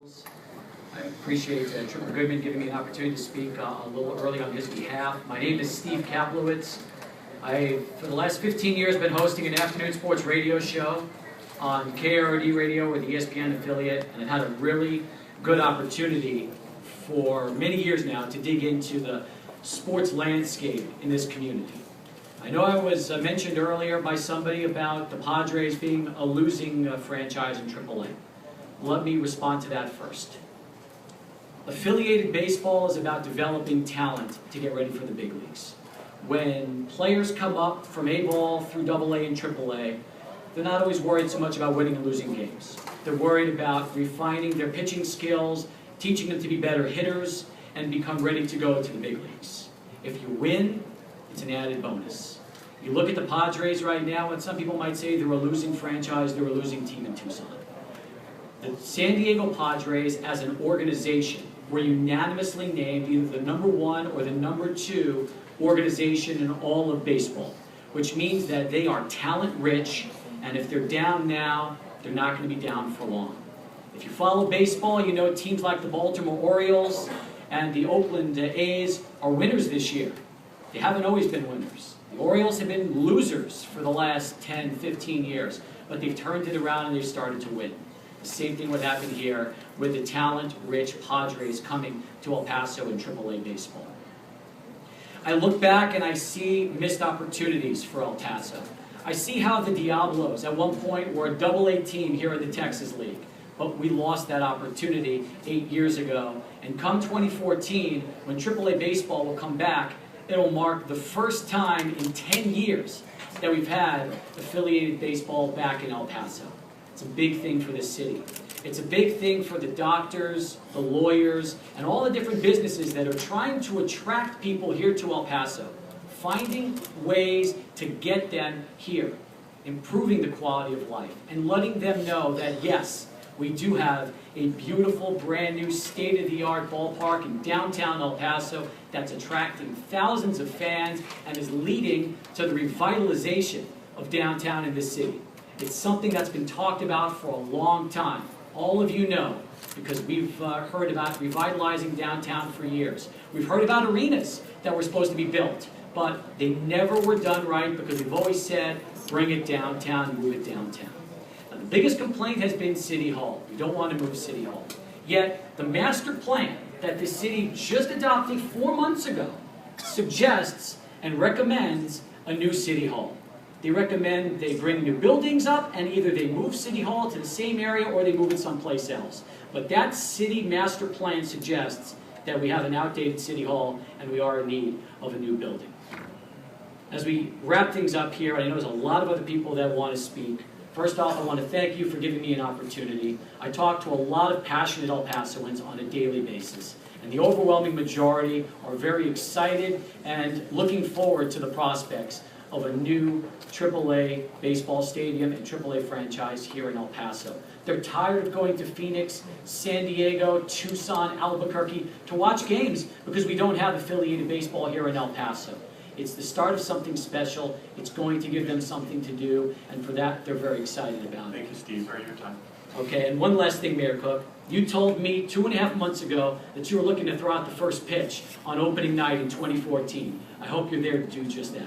I appreciate Trooper Goodman giving me an opportunity to speak a little early on his behalf. My name is Steve Kaplowitz. For the last 15 years, been hosting an afternoon sports radio show on KROD Radio or the ESPN affiliate, and I've had a really good opportunity for many years now to dig into the sports landscape in this community. I know I was mentioned earlier by somebody about the Padres being a losing franchise in AAA. Let me respond to that first. Affiliated baseball is about developing talent to get ready for the big leagues. When players come up from A-ball through AA and AAA, they're not always worried so much about winning and losing games. They're worried about refining their pitching skills, teaching them to be better hitters, and become ready to go to the big leagues. If you win, it's an added bonus. You look at the Padres right now, and some people might say they're a losing franchise, they're a losing team in Tucson. The San Diego Padres, as an organization, were unanimously named either the #1 or the #2 organization in all of baseball, which means that they are talent-rich, and if they're down now, they're not going to be down for long. If you follow baseball, you know teams like the Baltimore Orioles and the Oakland A's are winners this year. They haven't always been winners. The Orioles have been losers for the last 10, 15 years, but they've turned it around and they've started to win. The same thing would happen here with the talent-rich Padres coming to El Paso in AAA baseball. I look back and I see missed opportunities for El Paso. I see how the Diablos at one point were a AA team here in the Texas League, but we lost that opportunity 8 years ago. And come 2014, when AAA baseball will come back, it'll mark the first time in 10 years that we've had affiliated baseball back in El Paso. It's a big thing for this city. It's a big thing for the doctors, the lawyers, and all the different businesses that are trying to attract people here to El Paso, finding ways to get them here, improving the quality of life, and letting them know that, yes, we do have a beautiful, brand new, state-of-the-art ballpark in downtown El Paso that's attracting thousands of fans and is leading to the revitalization of downtown in this city. It's something that's been talked about for a long time. All of you know, because we've heard about revitalizing downtown for years. We've heard about arenas that were supposed to be built, but they never were done right because we've always said, bring it downtown, move it downtown. Now, the biggest complaint has been City Hall. We don't want to move City Hall. Yet, the master plan that the city just adopted 4 months ago suggests and recommends a new City Hall. They recommend they bring new buildings up, and either they move City Hall to the same area or they move it someplace else. But that city master plan suggests that we have an outdated City Hall and we are in need of a new building. As we wrap things up here, I know there's a lot of other people that want to speak. First off, I want to thank you for giving me an opportunity. I talk to a lot of passionate El Pasoans on a daily basis, and the overwhelming majority are very excited and looking forward to the prospects of a new AAA baseball stadium and AAA franchise here in El Paso. They're tired of going to Phoenix, San Diego, Tucson, Albuquerque to watch games because we don't have affiliated baseball here in El Paso. It's the start of something special. It's going to give them something to do, and for that, they're very excited about it. Thank you, Steve, for your time. Okay, and one last thing, Mayor Cook. You told me 2.5 months ago that you were looking to throw out the first pitch on opening night in 2014. I hope you're there to do just that.